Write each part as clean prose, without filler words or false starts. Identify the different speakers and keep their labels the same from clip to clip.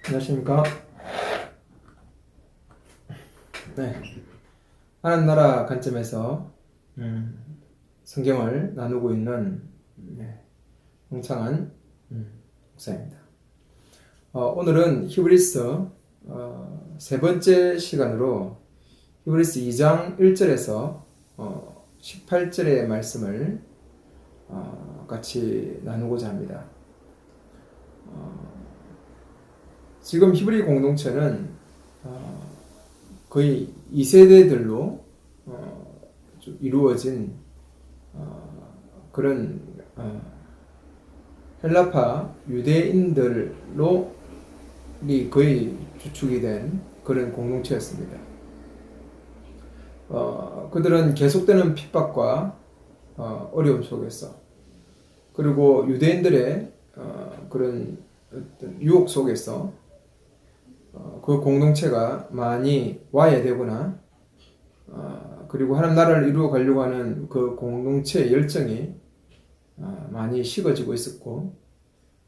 Speaker 1: 안녕하십니까. 네. 하나님 나라 관점에서 성경을 나누고 있는 홍창한 목사입니다. 오늘은 히브리서 세 번째 시간으로 히브리서 2장 1절에서 18절의 말씀을 같이 나누고자 합니다. 지금 히브리 공동체는 거의 2세대들로 좀 이루어진 그런 헬라파 유대인들로 거의 주축이 된 그런 공동체였습니다. 그들은 계속되는 핍박과 어려움 속에서, 그리고 유대인들의 그런 어떤 유혹 속에서 그 공동체가 많이 와해되거나 그리고 하나님 나라를 이루어 가려고 하는 그 공동체의 열정이 많이 식어지고 있었고,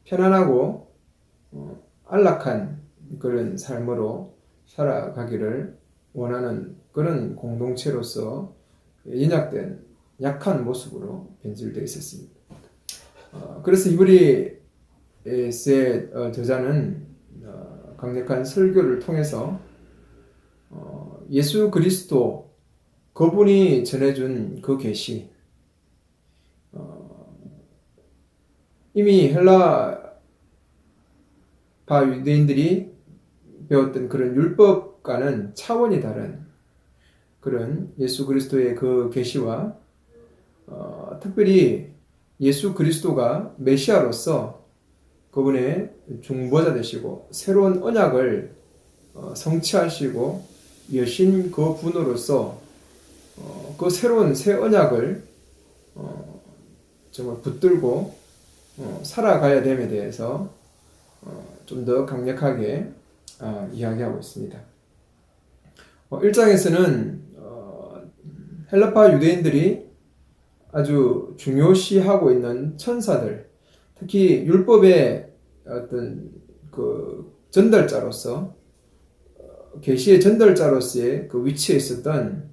Speaker 1: 편안하고 안락한 그런 삶으로 살아가기를 원하는 그런 공동체로서 연약된 약한 모습으로 변질되어 있었습니다. 그래서 히브리서의 저자는 강력한 설교를 통해서 예수 그리스도 그분이 전해준 그 계시, 이미 헬라파 유대인들이 배웠던 그런 율법과는 차원이 다른 그런 예수 그리스도의 그 계시와 특별히 예수 그리스도가 메시아로서 그분의 중보자 되시고 새로운 언약을 성취하시고 여신 그 분으로서 그 새로운 새 언약을 정말 붙들고 살아가야 됨에 대해서 좀 더 강력하게 이야기하고 있습니다. 1장에서는 헬라파 유대인들이 아주 중요시하고 있는 천사들, 특히 율법의 어떤 그 전달자로서, 계시의 전달자로서의 그 위치에 있었던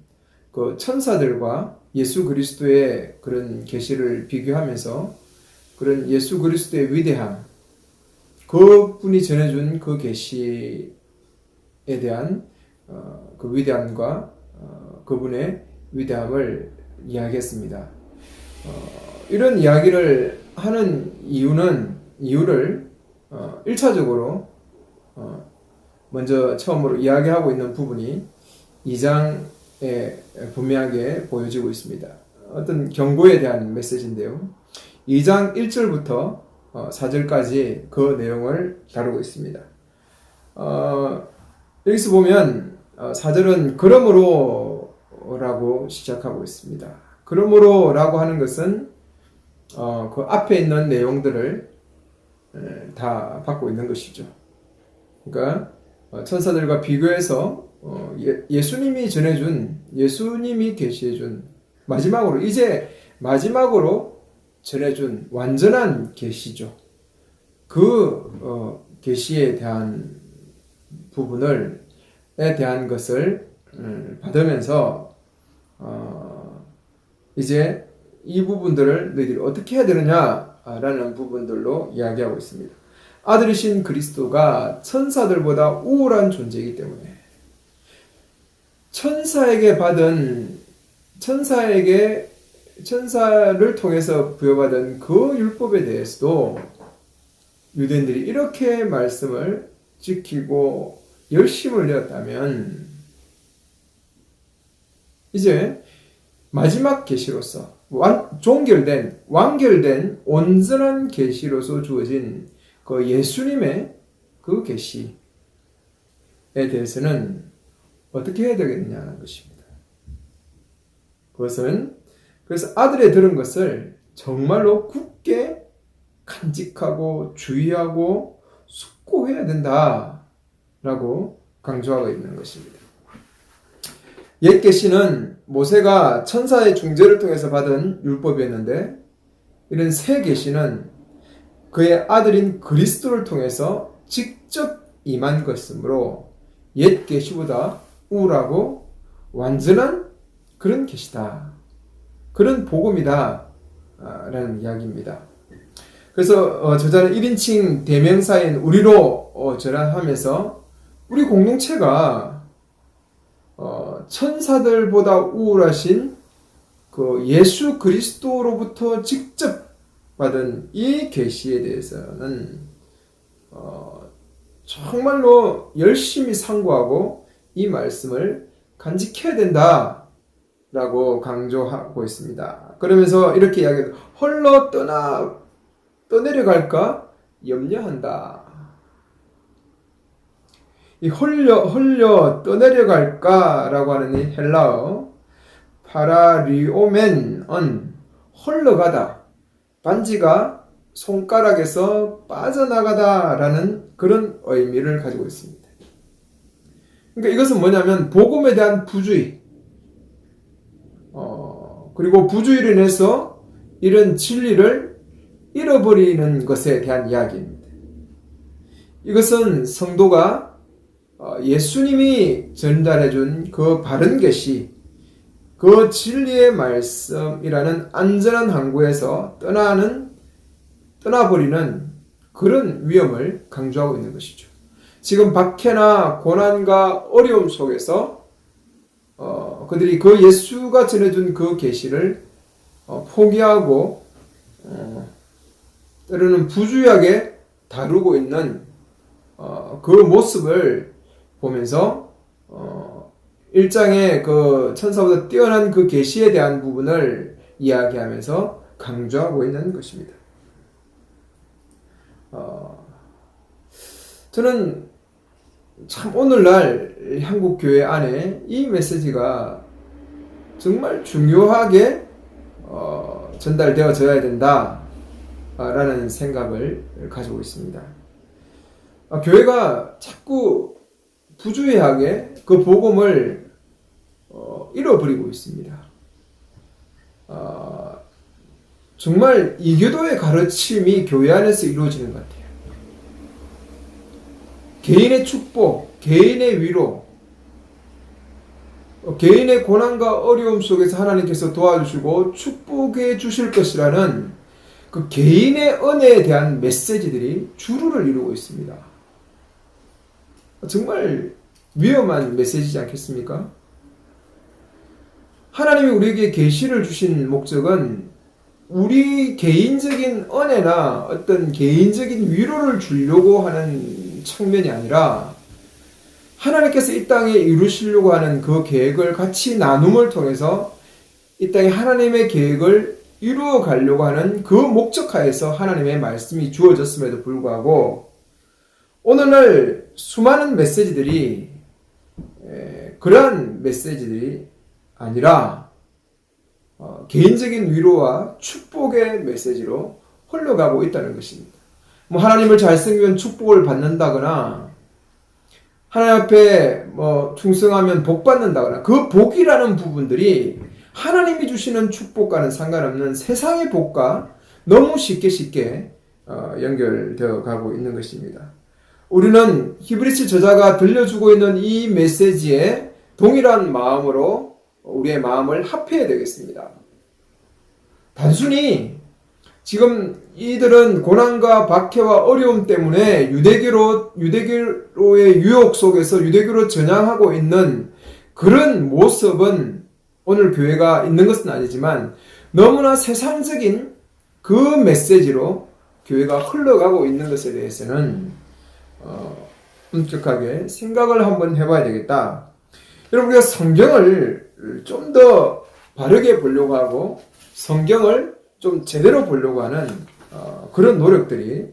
Speaker 1: 그 천사들과 예수 그리스도의 그런 계시를 비교하면서 그런 예수 그리스도의 위대함, 그분이 전해준 그 계시에 대한 그 위대함과 그분의 위대함을 이야기했습니다. 이런 이야기를 하는 이유를 1차적으로 먼저 처음으로 이야기하고 있는 부분이 2장에 분명하게 보여지고 있습니다. 어떤 경고에 대한 메시지인데요. 2장 1절부터 4절까지 그 내용을 다루고 있습니다. 여기서 보면 4절은 그러므로 라고 시작하고 있습니다. 그러므로 라고 하는 것은 그 앞에 있는 내용들을 다 받고 있는 것이죠. 그러니까 천사들과 비교해서 예수님이 전해준, 예수님이 계시해준 마지막으로 전해준 완전한 계시죠. 그 계시에 대한 부분에 대한 것을 받으면서 이제 이 부분들을 너희들이 어떻게 해야 되느냐라는 부분들로 이야기하고 있습니다. 아들이신 그리스도가 천사들보다 우월한 존재이기 때문에 천사를 통해서 부여받은 그 율법에 대해서도 유대인들이 이렇게 말씀을 지키고 열심을 내었다면, 이제 마지막 계시로서 완결된 온전한 계시로서 주어진 그 예수님의 그 계시에 대해서는 어떻게 해야 되겠느냐는 것입니다. 그래서 아들의 들은 것을 정말로 굳게 간직하고 주의하고 숙고해야 된다라고 강조하고 있는 것입니다. 옛 계시는 모세가 천사의 중재를 통해서 받은 율법이었는데, 이런 새 계시는 그의 아들인 그리스도를 통해서 직접 임한 것이므로 옛 계시보다 우울하고 완전한 그런 계시다. 그런 복음이다. 라는 이야기입니다. 그래서 저자는 1인칭 대명사인 우리로 전환하면서 우리 공동체가 천사들보다 우월하신 그 예수 그리스도로부터 직접 받은 이 계시에 대해서는 정말로 열심히 상고하고 이 말씀을 간직해야 된다라고 강조하고 있습니다. 그러면서 이렇게 이야기해요. 홀로 떠내려갈까 염려한다. 이 홀려 떠내려갈까라고 하는 이 헬라어 파라리오멘은 홀러가다, 반지가 손가락에서 빠져나가다라는 그런 의미를 가지고 있습니다. 그러니까 이것은 뭐냐면 복음에 대한 부주의, 그리고 부주의로 인해서 이런 진리를 잃어버리는 것에 대한 이야기입니다. 이것은 성도가 예수님이 전달해준 그 바른 계시, 그 진리의 말씀이라는 안전한 항구에서 떠나버리는 그런 위험을 강조하고 있는 것이죠. 지금 박해나 고난과 어려움 속에서 그들이 그 예수가 전해준 그 계시를 포기하고 때로는 부주의하게 다루고 있는 그 모습을 보면서 1장의 그 천사보다 뛰어난 그 계시에 대한 부분을 이야기하면서 강조하고 있는 것입니다. 저는 참 오늘날 한국 교회 안에 이 메시지가 정말 중요하게 전달되어져야 된다라는 생각을 가지고 있습니다. 교회가 자꾸 부주의하게 그 복음을 잃어버리고 있습니다. 정말 이교도의 가르침이 교회 안에서 이루어지는 것 같아요. 개인의 축복, 개인의 위로, 개인의 고난과 어려움 속에서 하나님께서 도와주시고 축복해 주실 것이라는 그 개인의 은혜에 대한 메시지들이 주류를 이루고 있습니다. 정말 위험한 메시지지 않겠습니까? 하나님이 우리에게 계시를 주신 목적은 우리 개인적인 은혜나 어떤 개인적인 위로를 주려고 하는 측면이 아니라 하나님께서 이 땅에 이루시려고 하는 그 계획을 같이 나눔을 통해서 이 땅에 하나님의 계획을 이루어 가려고 하는 그 목적하에서 하나님의 말씀이 주어졌음에도 불구하고 오늘날 수많은 메시지들이 그러한 메시지들이 아니라 개인적인 위로와 축복의 메시지로 흘러가고 있다는 것입니다. 하나님을 잘 섬기면 축복을 받는다거나 하나님 앞에 충성하면 복 받는다거나 그 복이라는 부분들이 하나님이 주시는 축복과는 상관없는 세상의 복과 너무 쉽게 연결되어 가고 있는 것입니다. 우리는 히브리서 저자가 들려주고 있는 이 메시지에 동일한 마음으로 우리의 마음을 합해야 되겠습니다. 단순히 지금 이들은 고난과 박해와 어려움 때문에 유대교로의 유혹 속에서 유대교로 전향하고 있는 그런 모습은 오늘 교회가 있는 것은 아니지만 너무나 세상적인 그 메시지로 교회가 흘러가고 있는 것에 대해서는 엄격하게 생각을 한번 해봐야 되겠다. 여러분, 우리가 성경을 좀 더 바르게 보려고 하고 성경을 좀 제대로 보려고 하는 그런 노력들이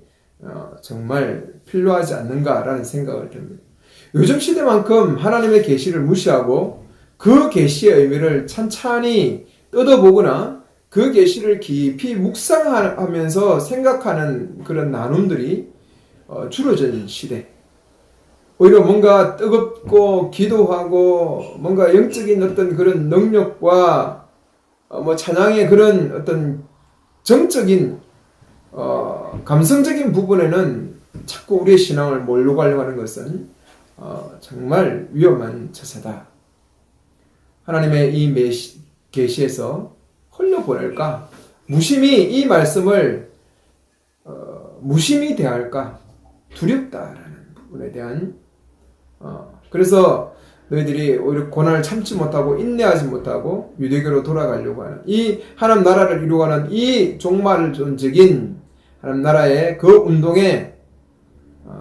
Speaker 1: 정말 필요하지 않는가라는 생각을 듭니다. 요즘 시대만큼 하나님의 계시를 무시하고 그 계시의 의미를 찬찬히 뜯어보거나 그 계시를 깊이 묵상하면서 생각하는 그런 나눔들이 줄어진 시대. 오히려 뭔가 뜨겁고 기도하고 뭔가 영적인 어떤 그런 능력과 찬양의 그런 어떤 정적인 감성적인 부분에는 자꾸 우리의 신앙을 몰고 가려고 하는 것은 정말 위험한 처사다. 하나님의 이 계시에서 흘려보낼까? 무심히 이 말씀을 무심히 대할까? 두렵다라는 부분에 대한 그래서 너희들이 오히려 고난을 참지 못하고 인내하지 못하고 유대교로 돌아가려고 하는 이 하나님 나라를 이루어가는 이 종말론적인 하나님 나라의 그 운동에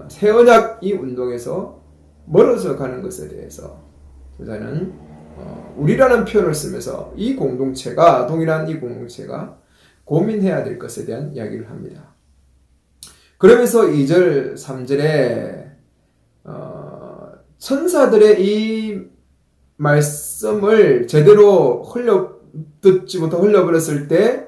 Speaker 1: 새 언약 이 운동에서 멀어져 가는 것에 대해서 저자는 우리라는 표현을 쓰면서 이 공동체가 동일한 이 공동체가 고민해야 될 것에 대한 이야기를 합니다. 그러면서 2절 3절에 천사들의 이 말씀을 제대로 듣지 못하고 흘려버렸을 때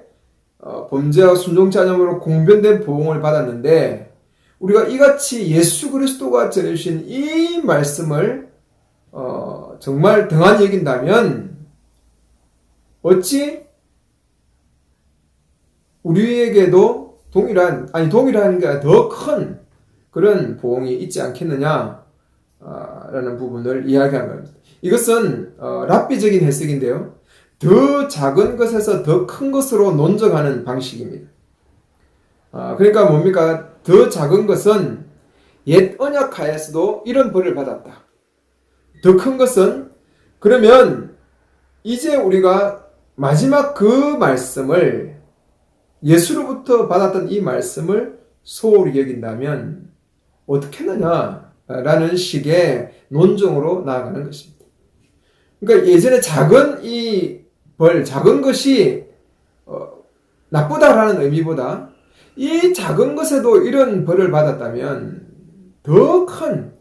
Speaker 1: 범죄와 순종치 않음으로 공변된 보응을 받았는데 우리가 이같이 예수 그리스도가 전해주신 이 말씀을 정말 등한히 여긴다면 어찌 우리에게도 동일한 게 더 큰 그런 보응이 있지 않겠느냐 라는 부분을 이야기한 겁니다. 이것은 랍비적인 해석인데요. 더 작은 것에서 더 큰 것으로 논정하는 방식입니다. 그러니까 뭡니까? 더 작은 것은 옛 언약 하에서도 이런 벌을 받았다. 더 큰 것은 그러면 이제 우리가 마지막 그 말씀을 예수로부터 받았던 이 말씀을 소홀히 여긴다면 어떻게 하느냐라는 식의 논정으로 나아가는 것입니다. 그러니까 예전에 작은 이 벌, 작은 것이 나쁘다라는 의미보다 이 작은 것에도 이런 벌을 받았다면 더 큰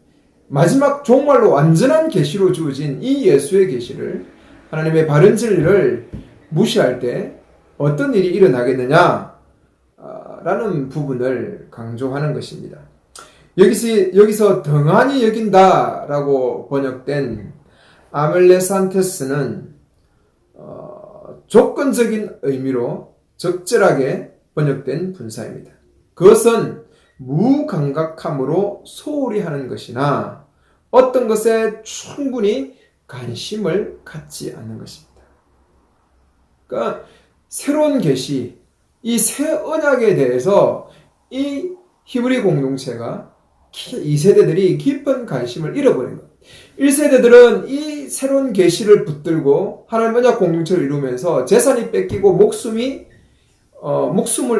Speaker 1: 마지막 종말로 완전한 계시로 주어진 이 예수의 계시를 하나님의 바른 진리를 무시할 때 어떤 일이 일어나겠느냐 라는 부분을 강조하는 것입니다. 여기서 등한히 여긴다 라고 번역된 아멜레산테스는 조건적인 의미로 적절하게 번역된 분사입니다. 그것은 무감각함으로 소홀히 하는 것이나 어떤 것에 충분히 관심을 갖지 않는 것입니다. 그러니까 새로운 계시, 이 새 언약에 대해서 이 히브리 공동체가 2세대들이 깊은 관심을 잃어버린 것. 1세대들은 이 새로운 계시를 붙들고 하나님 언약 공동체를 이루면서 재산이 뺏기고 목숨을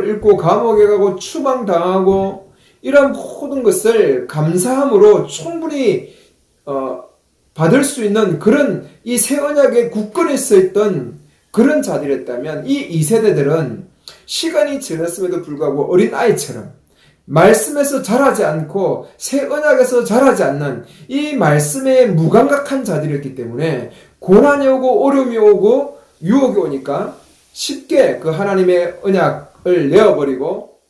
Speaker 1: 잃고 감옥에 가고 추방당하고 이런 모든 것을 감사함으로 충분히 받을 수 있는 그런 이 새 언약의 굳건히 서 있던 그런 자들이었다면 이 2세대들은 시간이 지났음에도 불구하고 어린 아이처럼 말씀에서 자라지 않고 새 언약에서 자라지 않는 이 말씀에 무감각한 자들이었기 때문에 고난이 오고 어려움이 오고 유혹이 오니까 쉽게 그 하나님의 언약을 내어버리고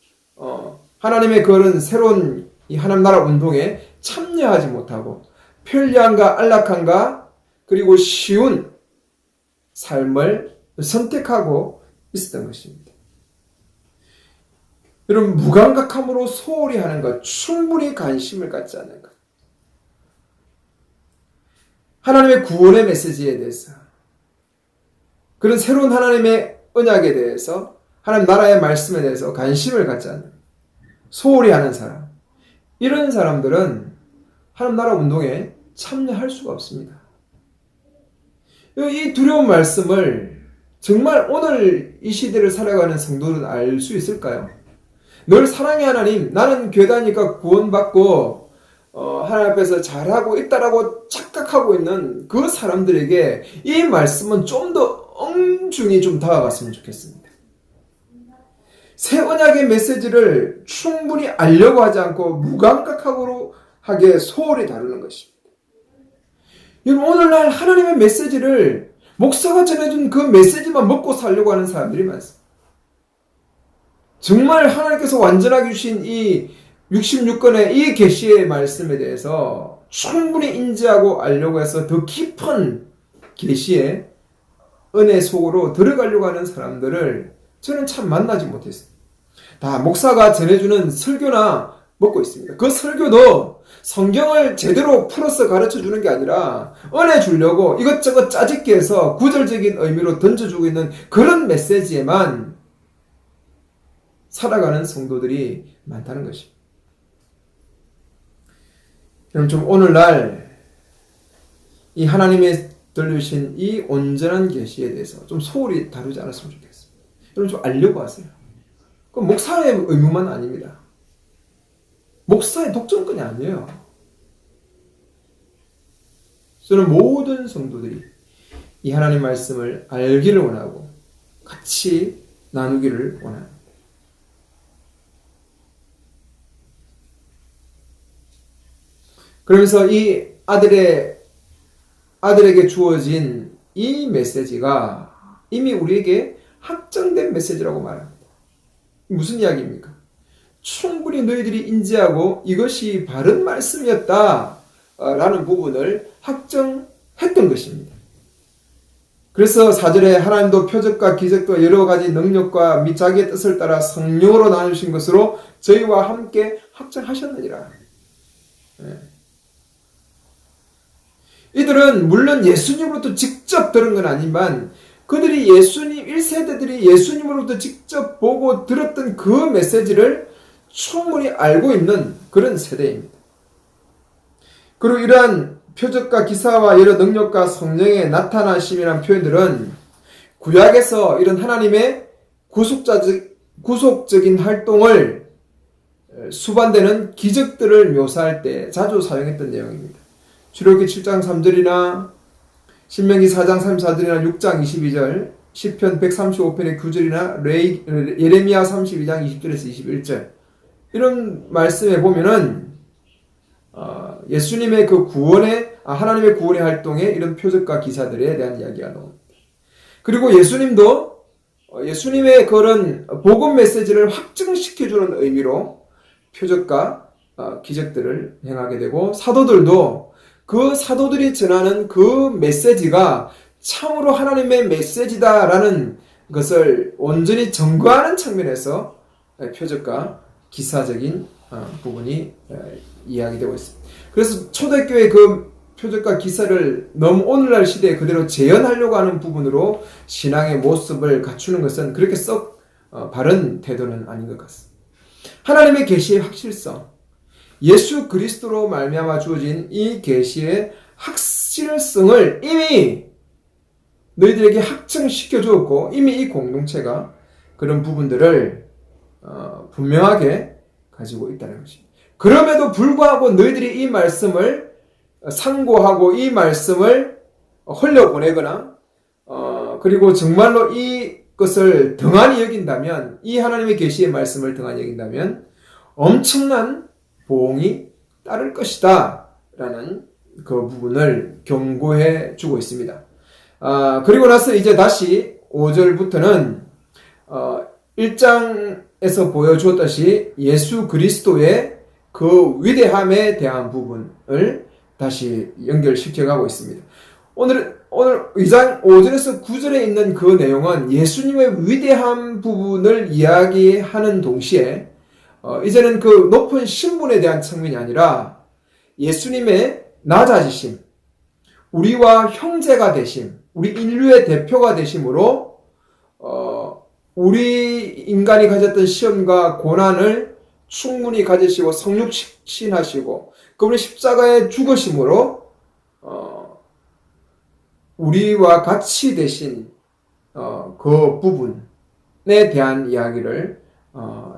Speaker 1: 하나님의 그런 새로운 이 하나님 나라 운동에 참여하지 못하고 편리함과 안락함과 그리고 쉬운 삶을 선택하고 있었던 것입니다. 여러분, 무감각함으로 소홀히 하는 것, 충분히 관심을 갖지 않는 것. 하나님의 구원의 메시지에 대해서, 그런 새로운 하나님의 언약에 대해서, 하나님 나라의 말씀에 대해서 관심을 갖지 않는, 소홀히 하는 사람. 이런 사람들은 하나님 나라 운동에 참여할 수가 없습니다. 이 두려운 말씀을 정말 오늘 이 시대를 살아가는 성도는 알 수 있을까요? 늘 사랑의 하나님, 나는 교회 다니니까 구원받고 하나님 앞에서 잘하고 있다라고 착각하고 있는 그 사람들에게 이 말씀은 좀 더 엄중히 좀 다가갔으면 좋겠습니다. 새 언약의 메시지를 충분히 알려고 하지 않고 무감각하고 하게 소홀히 다루는 것입니다. 여러분, 오늘날 하나님의 메시지를 목사가 전해준 그 메시지만 먹고 살려고 하는 사람들이 많습니다. 정말 하나님께서 완전하게 주신 이 66권의 이 계시의 말씀에 대해서 충분히 인지하고 알려고 해서 더 깊은 계시의 은혜 속으로 들어가려고 하는 사람들을 저는 참 만나지 못했습니다. 다 목사가 전해주는 설교나 먹고 있습니다. 그 설교도 성경을 제대로 풀어서 가르쳐 주는 게 아니라 은혜 주려고 이것저것 짜집기 해서 구절적인 의미로 던져주고 있는 그런 메시지에만 살아가는 성도들이 많다는 것입니다. 그럼 좀 오늘날 이 하나님의 들려주신 이 온전한 계시에 대해서 좀 소홀히 다루지 않았으면 좋겠습니다. 여러분 좀 알려고 하세요. 그건 목사의 의무만 아닙니다. 목사의 독점권이 아니에요. 저는 모든 성도들이 이 하나님 말씀을 알기를 원하고 같이 나누기를 원합니다. 그러면서 이 아들에게 주어진 이 메시지가 이미 우리에게 확정된 메시지라고 말합니다. 무슨 이야기입니까? 충분히 너희들이 인지하고 이것이 바른 말씀이었다 라는 부분을 확정했던 것입니다. 그래서 4절에 하나님도 표적과 기적과 여러 가지 능력과 및 자기의 뜻을 따라 성령으로 나누신 것으로 저희와 함께 확정하셨느니라. 이들은 물론 예수님으로부터 직접 들은 건 아니지만 그들이 예수님 1세대들이 예수님으로부터 직접 보고 들었던 그 메시지를 충분히 알고 있는 그런 세대입니다. 그리고 이러한 표적과 기사와 여러 능력과 성령의 나타나심이라는 표현들은 구약에서 이런 하나님의 구속적인 활동을 수반되는 기적들을 묘사할 때 자주 사용했던 내용입니다. 출애굽기 7장 3절이나 신명기 4장 34절이나 6장 22절, 시편 135편의 9절이나 예레미야 32장 20절에서 21절 이런 말씀에 보면은 예수님의 그 하나님의 구원의 활동에 이런 표적과 기사들에 대한 이야기가 나옵니다. 그리고 예수님도 예수님의 그런 복음 메시지를 확증시켜주는 의미로 표적과 기적들을 행하게 되고 사도들도 그 사도들이 전하는 그 메시지가 참으로 하나님의 메시지다라는 것을 온전히 증거하는 측면에서 표적과 기사적인 부분이 이야기되고 있습니다. 그래서 초대교회 그 표적과 기사를 너무 오늘날 시대에 그대로 재현하려고 하는 부분으로 신앙의 모습을 갖추는 것은 그렇게 썩 바른 태도는 아닌 것 같습니다. 하나님의 계시의 확실성, 예수 그리스도로 말미암아 주어진 이 계시의 확실성을 이미 너희들에게 확증시켜 주었고 이미 이 공동체가 그런 부분들을 분명하게 가지고 있다는 것입니다. 그럼에도 불구하고 너희들이 이 말씀을 상고하고 이 말씀을 흘려보내거나 그리고 정말로 이것을 등한히 여긴다면 이 하나님의 계시의 말씀을 등한히 여긴다면 엄청난 보응이 따를 것이다 라는 그 부분을 경고해 주고 있습니다. 그리고 나서 이제 다시 5절부터는 1장에서 보여주었듯이 예수 그리스도의 그 위대함에 대한 부분을 다시 연결시켜가고 있습니다. 오늘 2장 5절에서 9절에 있는 그 내용은 예수님의 위대한 부분을 이야기하는 동시에 이제는 그 높은 신분에 대한 측면이 아니라 예수님의 낮아지심, 우리와 형제가 되심, 우리 인류의 대표가 되심으로 우리 인간이 가졌던 시험과 고난을 충분히 가지시고 성육신하시고 그분의 십자가에 죽으심으로 우리와 같이 되신 그 부분에 대한 이야기를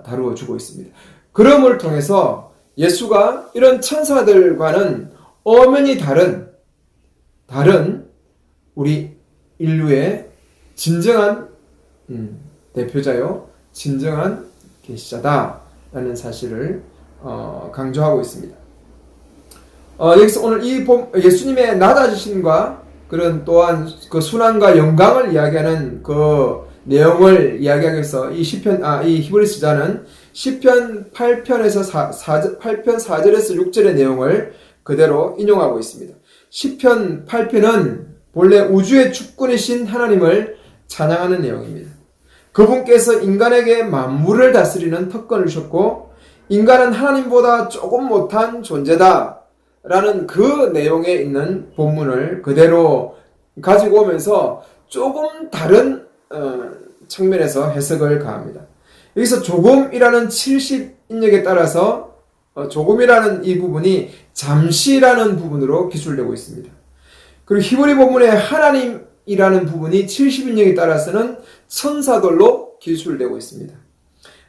Speaker 1: 다루어 주고 있습니다. 그럼을 통해서 예수가 이런 천사들과는 엄연히 다른 우리 인류의 진정한 대표자요, 진정한 계시자다라는 사실을 강조하고 있습니다. 여기서 오늘 이 예수님의 낮아지심과 그런 또한 그 순환과 영광을 이야기하는 그 내용을 이야기하기 위해서 이 히브리서자는 시편 8편에서 8편 4절에서 6절의 내용을 그대로 인용하고 있습니다. 시편 8편은 본래 우주의 주권이신 하나님을 찬양하는 내용입니다. 그분께서 인간에게 만물을 다스리는 특권을 주셨고 인간은 하나님보다 조금 못한 존재다 라는 그 내용에 있는 본문을 그대로 가지고 오면서 조금 다른 측면에서 해석을 가합니다. 여기서 조금이라는 70인역에 따라서 조금이라는 이 부분이 잠시라는 부분으로 기술되고 있습니다. 그리고 히브리 본문에 하나님이라는 부분이 70인역에 따라서는 천사들로 기술되고 있습니다.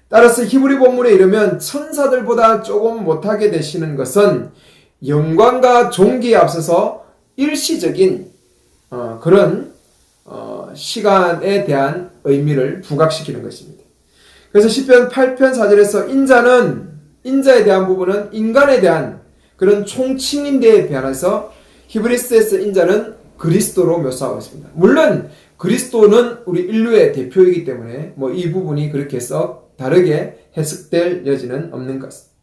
Speaker 1: 따라서 히브리 본문에 이르면 천사들보다 조금 못하게 되시는 것은 영광과 존귀에 앞서서 일시적인 그런 시간에 대한 의미를 부각시키는 것입니다. 그래서 시편 8편 4절에서 인자에 대한 부분은 인간에 대한 그런 총칭인데에 비하여서 히브리스에서 인자는 그리스도로 묘사하고 있습니다. 물론 그리스도는 우리 인류의 대표이기 때문에 이 부분이 그렇게 해서 다르게 해석될 여지는 없는 것 같습니다.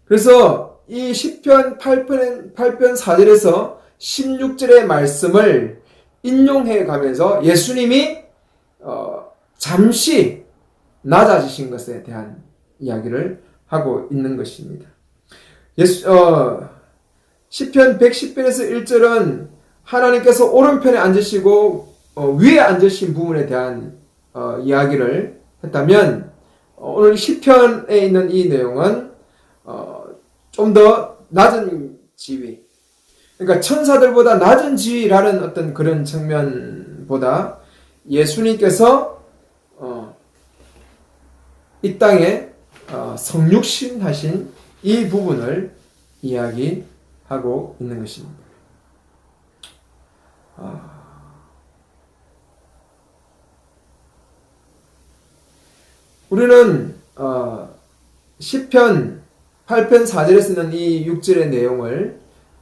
Speaker 1: 그래서 이 시편 8편 4절에서 16절의 말씀을 인용해 가면서 예수님이 잠시 낮아지신 것에 대한 이야기를 하고 있는 것입니다. 시편 110편에서 1절은 하나님께서 오른편에 앉으시고 위에 앉으신 부분에 대한 이야기를 했다면 오늘 시편에 있는 이 내용은 좀 더 낮은 지위, 그러니까 천사들보다 낮은 지위라는 어떤 그런 측면보다 예수님께서 이 땅에 성육신하신 이 부분을 이야기하고 있는 것입니다. 우리는 시편 8편 4절에 쓰는 이 6절의 내용을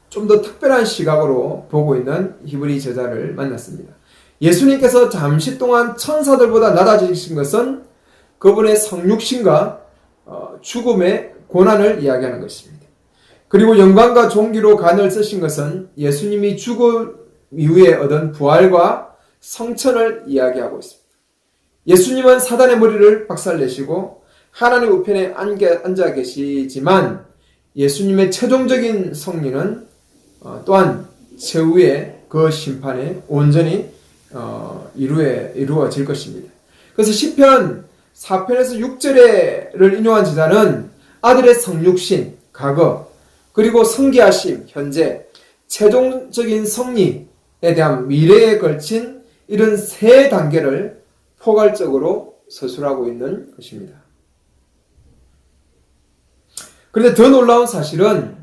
Speaker 1: 좀 더 특별한 시각으로 보고 있는 히브리 저자를 만났습니다. 예수님께서 잠시 동안 천사들보다 낮아지신 것은 그분의 성육신과 죽음의 고난을 이야기하는 것입니다. 그리고 영광과 존귀로 간을 쓰신 것은 예수님이 죽음 이후에 얻은 부활과 성천을 이야기하고 있습니다. 예수님은 사단의 머리를 박살내시고 하나님 우편에 앉아 계시지만 예수님의 최종적인 승리는 또한 최후의 그 심판에 온전히 이루어질 것입니다. 그래서 시편 4편에서 6절을 인용한 저자는 아들의 성육신, 과거, 그리고 성기하심, 현재, 최종적인 승리에 대한 미래에 걸친 이런 세 단계를 포괄적으로 서술하고 있는 것입니다. 그런데 더 놀라운 사실은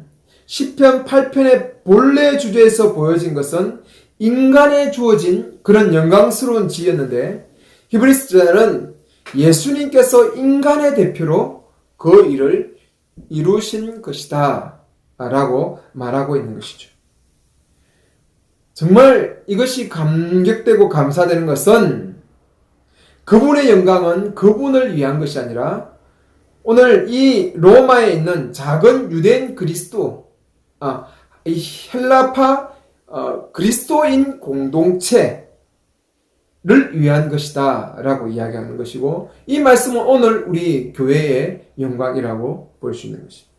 Speaker 1: 시편 8편의 본래 주제에서 보여진 것은 인간에 주어진 그런 영광스러운 지혜였는데 히브리서 저자는 예수님께서 인간의 대표로 그 일을 이루신 것이다 라고 말하고 있는 것이죠. 정말 이것이 감격되고 감사되는 것은 그분의 영광은 그분을 위한 것이 아니라 오늘 이 로마에 있는 작은 유대인 그리스도, 이 헬라파 그리스도인 공동체를 위한 것이다 라고 이야기하는 것이고, 이 말씀은 오늘 우리 교회의 영광이라고 볼 수 있는 것입니다.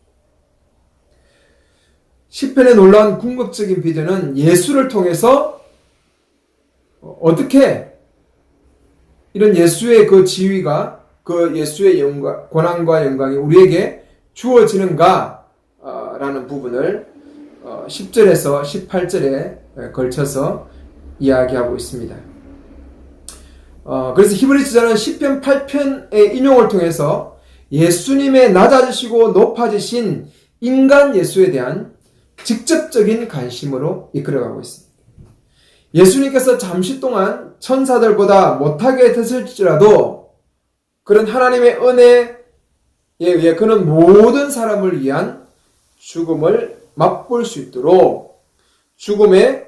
Speaker 1: 시편의 놀라운 궁극적인 비전은 예수를 통해서 어떻게 이런 예수의 그 지위가, 그 예수의 영광, 고난과 영광이 우리에게 주어지는가 라는 부분을 10절에서 18절에 걸쳐서 이야기하고 있습니다. 그래서 히브리 저자는 시편 8편의 인용을 통해서 예수님의 낮아지시고 높아지신 인간 예수에 대한 직접적인 관심으로 이끌어가고 있습니다. 예수님께서 잠시 동안 천사들보다 못하게 됐을지라도 그런 하나님의 은혜에 의해 그는 모든 사람을 위한 죽음을 맛볼 수 있도록 죽음의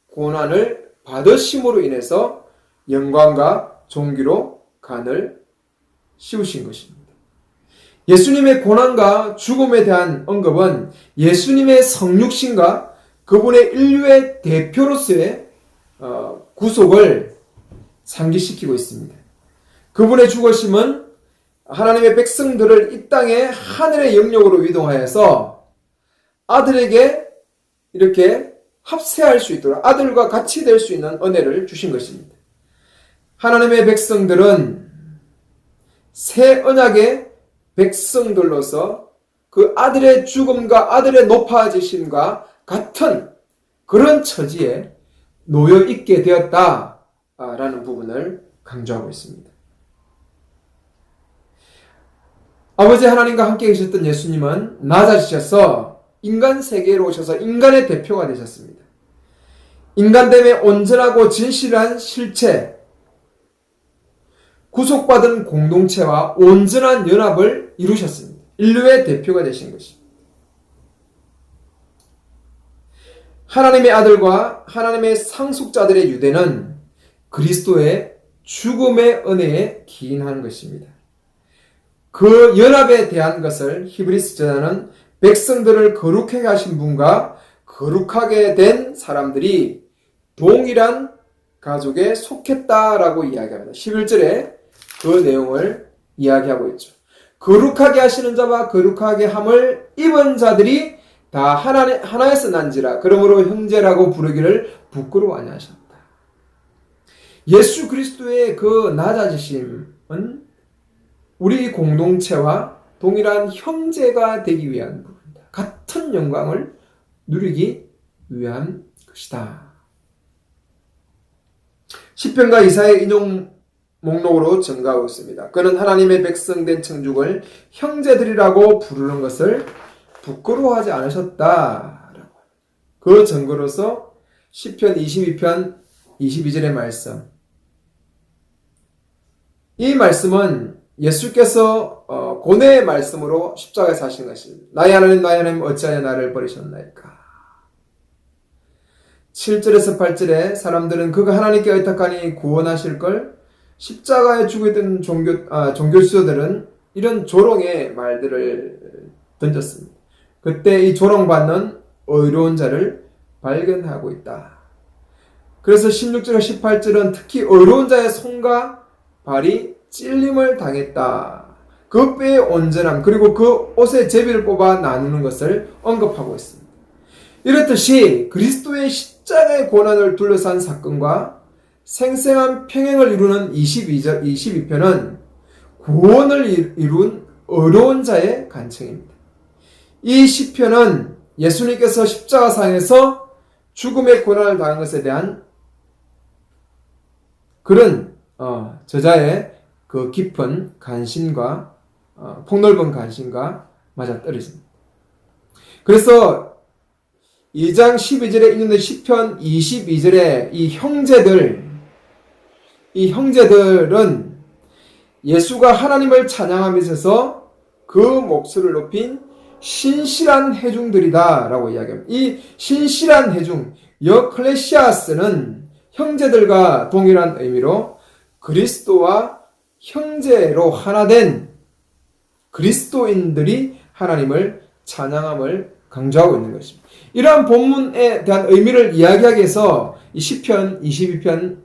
Speaker 1: 고난을 받으심으로 인해서 영광과 존귀로 간을 씌우신 것입니다. 예수님의 고난과 죽음에 대한 언급은 예수님의 성육신과 그분의 인류의 대표로서의 구속을 상기시키고 있습니다. 그분의 죽으심은 하나님의 백성들을 이 땅에 하늘의 영역으로 이동하여서 아들에게 이렇게 합세할 수 있도록 아들과 같이 될 수 있는 은혜를 주신 것입니다. 하나님의 백성들은 새 언약의 백성들로서 그 아들의 죽음과 아들의 높아지심과 같은 그런 처지에 놓여 있게 되었다라는 부분을 강조하고 있습니다. 아버지 하나님과 함께 계셨던 예수님은 낮아지셔서 인간 세계로 오셔서 인간의 대표가 되셨습니다. 인간됨의 온전하고 진실한 실체, 구속받은 공동체와 온전한 연합을 이루셨습니다. 인류의 대표가 되신 것입니다. 하나님의 아들과 하나님의 상속자들의 유대는 그리스도의 죽음의 은혜에 기인하는 것입니다. 그 연합에 대한 것을 히브리서 저자는 백성들을 거룩하게 하신 분과 거룩하게 된 사람들이 동일한 가족에 속했다라고 이야기합니다. 11절에 그 내용을 이야기하고 있죠. 거룩하게 하시는 자와 거룩하게 함을 입은 자들이 다 하나에서 난지라 그러므로 형제라고 부르기를 부끄러워하냐 하셨다. 예수 그리스도의 그 낮아지심은 우리 공동체와 동일한 형제가 되기 위한 부분이다. 같은 영광을 누리기 위한 것이다. 시편과 이사야의 인용 목록으로 증가하고 있습니다. 그는 하나님의 백성된 청중을 형제들이라고 부르는 것을 부끄러워하지 않으셨다. 그 증거로서 시편 22편 22절의 말씀. 이 말씀은 예수께서 고뇌의 말씀으로 십자가에서 하신 것입니다. 나의 하나님 어찌하여 나를 버리셨나이까. 7절에서 8절에 사람들은 그가 하나님께 의탁하니 구원하실 걸 십자가에 죽어있던 종교 지도자들은 이런 조롱의 말들을 던졌습니다. 그때 이 조롱받는 의로운 자를 발견하고 있다. 그래서 16절과 18절은 특히 의로운 자의 손과 발이 찔림을 당했다. 그 뼈의 온전함 그리고 그 옷의 제비를 뽑아 나누는 것을 언급하고 있습니다. 이렇듯이 그리스도의 십자가의 고난을 둘러싼 사건과 생생한 평행을 이루는 22편은 구원을 이룬 의로운 자의 간청입니다. 이 시편은 예수님께서 십자가상에서 죽음의 고난을 당한 것에 대한 그런 저자의 그 깊은 간신과 폭넓은 간신과 맞아떨어집니다. 그래서 2장 12절에 있는 시편 22절에 이 형제들은 예수가 하나님을 찬양하면서 그 목소리를 높인 신실한 회중들이다 라고 이야기합니다. 이 신실한 회중, 여클레시아스는 형제들과 동일한 의미로 그리스도와 형제로 하나 된 그리스도인들이 하나님을 찬양함을 강조하고 있는 것입니다. 이러한 본문에 대한 의미를 이야기하기 위해서 이 시편 22편을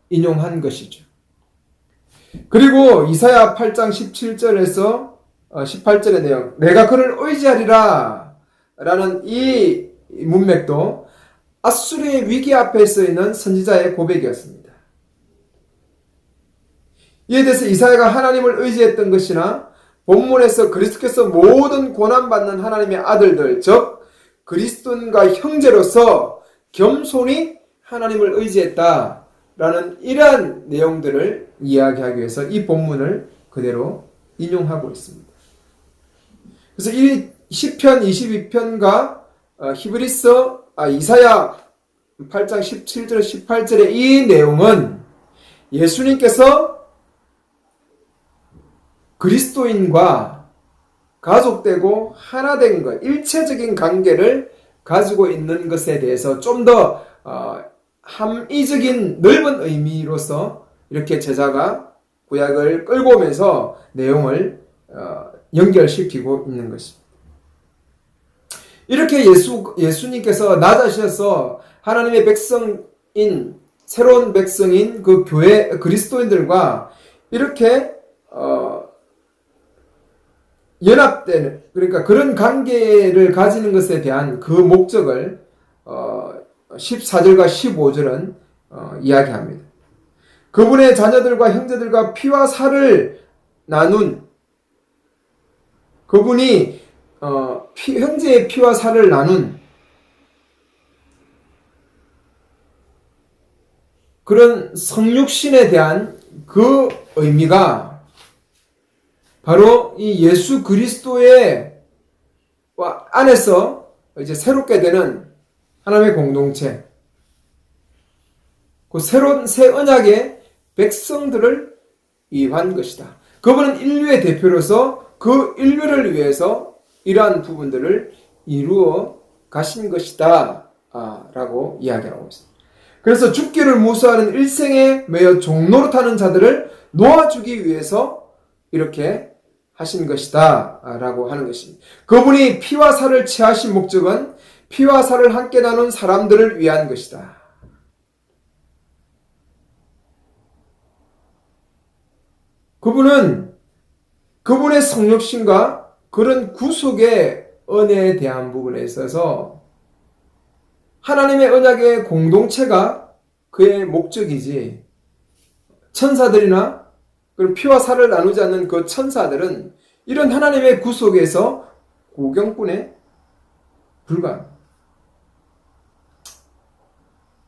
Speaker 1: 인용한 것이죠. 그리고 이사야 8장 17절에서 18절의 내용, 내가 그를 의지하리라 라는 이 문맥도 아수르의 위기 앞에 서 있는 선지자의 고백이었습니다. 이에 대해서 이사야가 하나님을 의지했던 것이나 본문에서 그리스도께서 모든 고난받는 하나님의 아들들, 즉 그리스도인과 형제로서 겸손히 하나님을 의지했다라는 이러한 내용들을 이야기하기 위해서 이 본문을 그대로 인용하고 있습니다. 그래서 이 시편 22편과 이사야 8장 17절 18절의 이 내용은 예수님께서 그리스도인과 가족되고 하나된 것, 일체적인 관계를 가지고 있는 것에 대해서 좀 더 함의적인 넓은 의미로서 이렇게 제자가 구약을 끌고 오면서 내용을 연결시키고 있는 것입니다. 이렇게 예수님께서 낮아지셔서 하나님의 백성인, 새로운 백성인 그 교회 그리스도인들과 이렇게 연합되는, 그러니까 그런 관계를 가지는 것에 대한 그 목적을 14절과 15절은 이야기합니다. 그분의 자녀들과 형제들과 피와 살을 나눈, 그분이 형제의 피와 살을 나눈 그런 성육신에 대한 그 의미가 바로 이 예수 그리스도의 안에서 이제 새롭게 되는 하나님의 공동체, 그 새로운 새 언약의 백성들을 위한 것이다. 그분은 인류의 대표로서 그 인류를 위해서 이러한 부분들을 이루어 가신 것이다 라고 이야기하고 있습니다. 그래서 죽기를 무수하는 일생에 매여 종노릇하는 자들을 놓아주기 위해서 이렇게 하신 것이다 라고 하는 것입니다. 그분이 피와 살을 취하신 목적은 피와 살을 함께 나눈 사람들을 위한 것이다. 그분은 그분의 성육신과 그런 구속의 은혜에 대한 부분에 있어서 하나님의 언약의 공동체가 그의 목적이지, 천사들이나 피와 살을 나누지 않는 그 천사들은 이런 하나님의 구속에서 구경꾼에 불과합니다.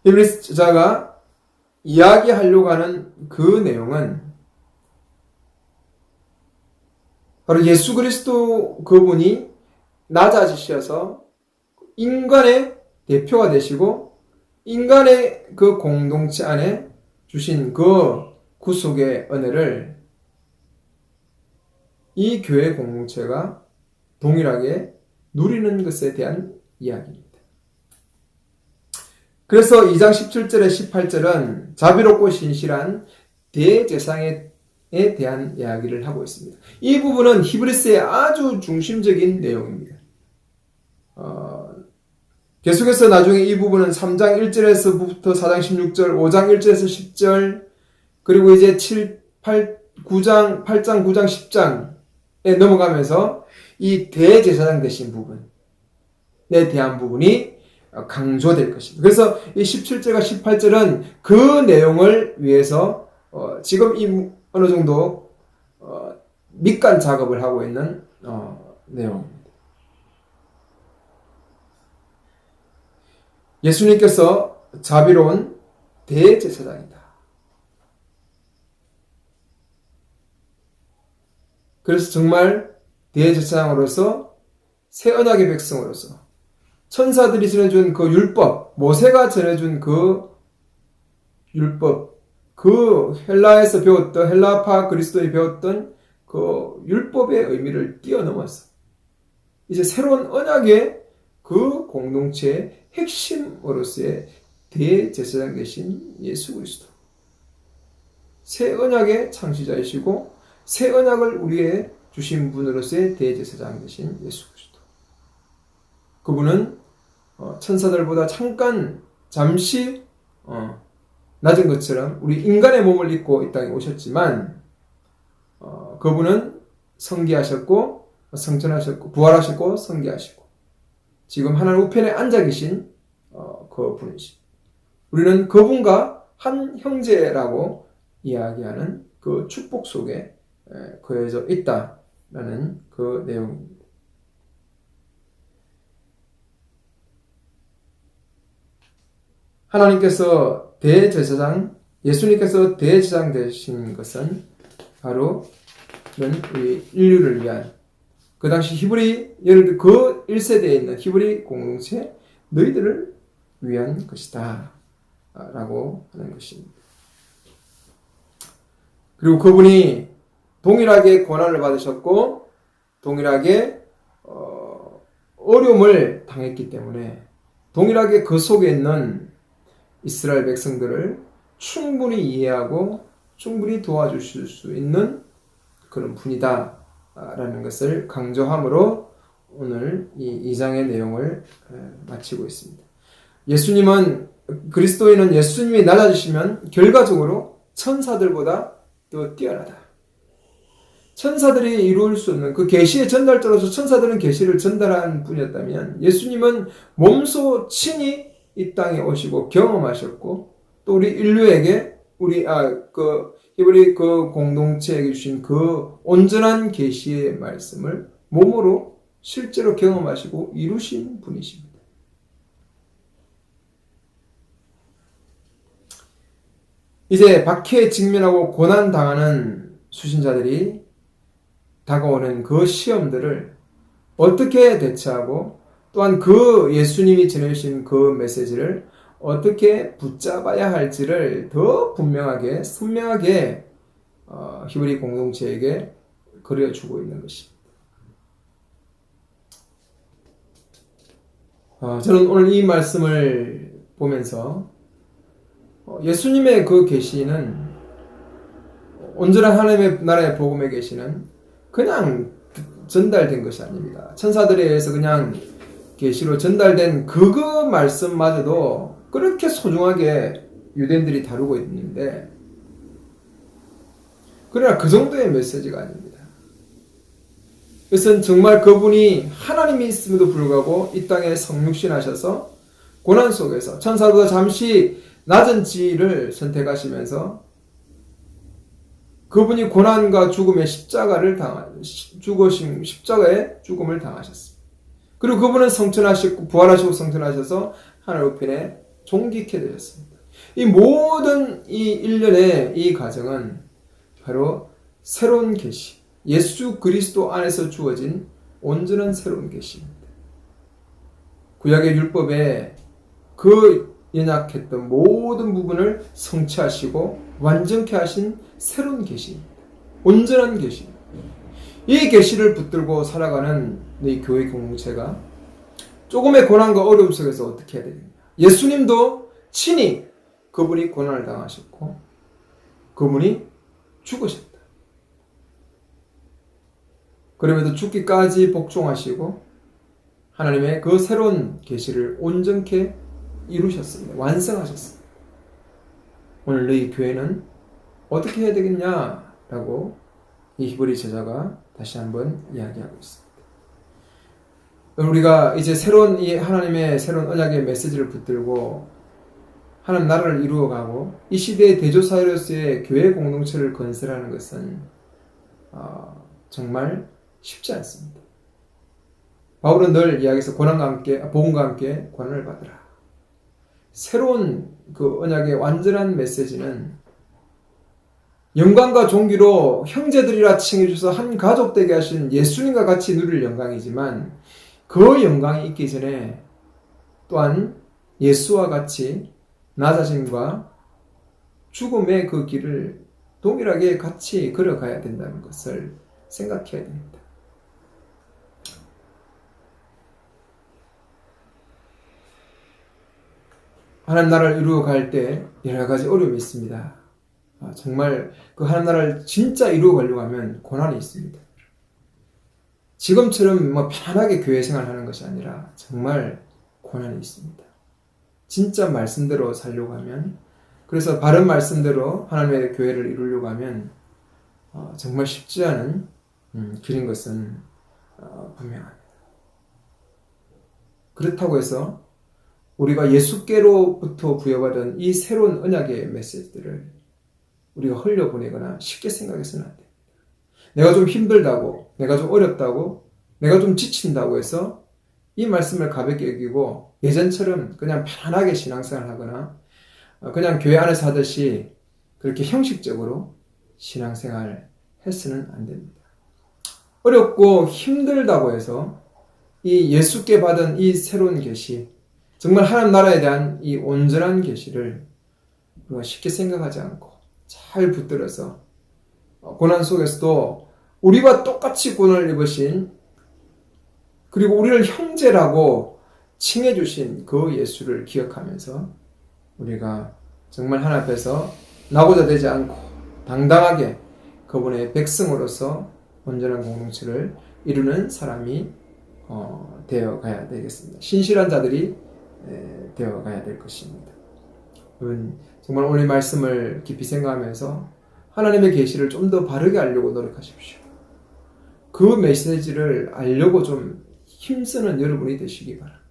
Speaker 1: 히브리서 저자가 이야기하려고 하는 그 내용은 바로 예수 그리스도 그분이 낮아지셔서 인간의 대표가 되시고 인간의 그 공동체 안에 주신 그 구속의 은혜를 이 교회 공동체가 동일하게 누리는 것에 대한 이야기입니다. 그래서 2장 17절에 18절은 자비롭고 신실한 대제사장에 대한 이야기를 하고 있습니다. 이 부분은 히브리서의 아주 중심적인 내용입니다. 계속해서 나중에 이 부분은 3장 1절에서부터 4장 16절, 5장 1절에서 10절, 그리고 이제 8장 9장, 10장에 넘어가면서 이 대제사장 되신 부분에 대한 부분이 강조될 것입니다. 그래서 이 17절과 18절은 그 내용을 위해서 지금 이 어느 정도 밑간 작업을 하고 있는 내용입니다. 예수님께서 자비로운 대제사장이다. 그래서 정말 대제사장으로서 새 언약의 백성으로서 천사들이 전해준 그 율법, 모세가 전해준 그 율법, 그 헬라에서 배웠던, 헬라파 그리스도에 배웠던 그 율법의 의미를 뛰어넘어서 이제 새로운 언약의 그 공동체의 핵심으로서의 대제사장 되신 예수 그리스도, 새 언약의 창시자이시고 새 언약을 우리에 주신 분으로서의 대제사장 되신 예수 그리스도, 그분은 천사들보다 잠시 낮은 것처럼 우리 인간의 몸을 입고 이 땅에 오셨지만 그분은 성기하셨고 성천하셨고 부활하셨고 성기하시고 지금 하나님 우편에 앉아 계신 그 분이십니다. 우리는 그분과 한 형제라고 이야기하는 그 축복 속에 거해져 있다라는 그 내용입니다. 하나님께서 예수님께서 대제사장 되신 것은 바로 우리 인류를 위한, 그 당시 그 1세대에 있는 히브리 공동체 너희들을 위한 것이다 라고 하는 것입니다. 그리고 그분이 동일하게 고난을 받으셨고 동일하게 어려움을 당했기 때문에 동일하게 그 속에 있는 이스라엘 백성들을 충분히 이해하고 충분히 도와주실 수 있는 그런 분이다 라는 것을 강조함으로 오늘 이 2장의 내용을 마치고 있습니다. 그리스도인은 예수님이 낮아지시면 결과적으로 천사들보다 더 뛰어나다. 천사들이 이룰 수 없는 그 계시의 전달자로서 천사들은 계시를 전달한 분이었다면 예수님은 몸소 친히 이 땅에 오시고 경험하셨고 또 우리 인류에게 히브리 그 공동체에게 주신 그 온전한 계시의 말씀을 몸으로 실제로 경험하시고 이루신 분이십니다. 이제 박해에 직면하고 고난당하는 수신자들이 다가오는 그 시험들을 어떻게 대처하고 또한 그 예수님이 전해주신 그 메시지를 어떻게 붙잡아야 할지를 더 분명하게 선명하게 히브리 공동체에게 그려주고 있는 것입니다. 저는 오늘 이 말씀을 보면서 예수님의 그 계시는 온전한 하나님의 나라의 복음의 계시는 그냥 전달된 것이 아닙니다. 천사들에 의해서 그냥 계시로 전달된 그 말씀마저도 그렇게 소중하게 유대인들이 다루고 있는데 그러나 그 정도의 메시지가 아닙니다. 그것은 정말 그분이 하나님이 있음에도 불구하고 이 땅에 성육신하셔서 고난 속에서 천사보다 잠시 낮은 지위를 선택하시면서 그분이 고난과 죽음의 십자가의 죽음을 당하셨습니다. 그리고 그분은 성천하셨고 부활하시고 성천하셔서 하늘 우편에 존귀케 되셨습니다. 이 모든 이 일련의 이 과정은 바로 새로운 계시, 예수 그리스도 안에서 주어진 온전한 새로운 계시입니다. 구약의 율법에 그 연약했던 모든 부분을 성취하시고 완전케 하신 새로운 계시입니다. 온전한 계시입니다. 이 계시를 붙들고 살아가는 이 교회 공동체가 조금의 고난과 어려움 속에서 어떻게 해야 되느냐. 예수님도 친히 그분이 고난을 당하셨고 그분이 죽으셨다. 그럼에도 죽기까지 복종하시고 하나님의 그 새로운 계시를 온전케 이루셨습니다. 완성하셨습니다. 오늘 너희 교회는 어떻게 해야 되겠냐라고 이 히브리 저자가 다시 한번 이야기하고 있습니다. 우리가 이제 새로운 이 하나님의 새로운 언약의 메시지를 붙들고 하나님 나라를 이루어가고 이 시대의 대조사회로서의 교회 공동체를 건설하는 것은 정말 쉽지 않습니다. 바울은 늘 이야기해서 고난과 함께 복음과 함께 고난을 받으라. 새로운 그 언약의 완전한 메시지는 영광과 존귀로 형제들이라 칭해 주셔서 한 가족 되게 하신 예수님과 같이 누릴 영광이지만 그 영광이 있기 전에 또한 예수와 같이 나 자신과 죽음의 그 길을 동일하게 같이 걸어가야 된다는 것을 생각해야 됩니다. 하나님 나라를 이루어 갈 때 여러 가지 어려움이 있습니다. 정말 그 하나님 나라를 진짜 이루어 가려고 하면 고난이 있습니다. 지금처럼 편하게 교회 생활하는 것이 아니라 정말 고난이 있습니다. 진짜 말씀대로 살려고 하면, 그래서 바른 말씀대로 하나님의 교회를 이루려고 하면 정말 쉽지 않은 길인 것은 분명합니다. 그렇다고 해서 우리가 예수께로부터 부여받은 이 새로운 언약의 메시지들을 우리가 흘려보내거나 쉽게 생각해서는 안 됩니다. 내가 좀 힘들다고, 내가 좀 어렵다고, 내가 좀 지친다고 해서 이 말씀을 가볍게 여기고 예전처럼 그냥 편안하게 신앙생활을 하거나 그냥 교회 안에서 하듯이 그렇게 형식적으로 신앙생활을 해서는 안 됩니다. 어렵고 힘들다고 해서 이 예수께 받은 이 새로운 계시, 정말 하나님 나라에 대한 이 온전한 계시를 우리가 쉽게 생각하지 않고 잘 붙들어서 고난 속에서도 우리와 똑같이 고난을 입으신, 그리고 우리를 형제라고 칭해 주신 그 예수를 기억하면서 우리가 정말 하나님 앞에서 나고자 되지 않고 당당하게 그분의 백성으로서 온전한 공동체를 이루는 사람이 되어 가야 되겠습니다. 신실한 자들이 되어 가야 될 것입니다. 정말 오늘 말씀을 깊이 생각하면서 하나님의 계시를 좀 더 바르게 알려고 노력하십시오. 그 메시지를 알려고 좀 힘쓰는 여러분이 되시기 바랍니다.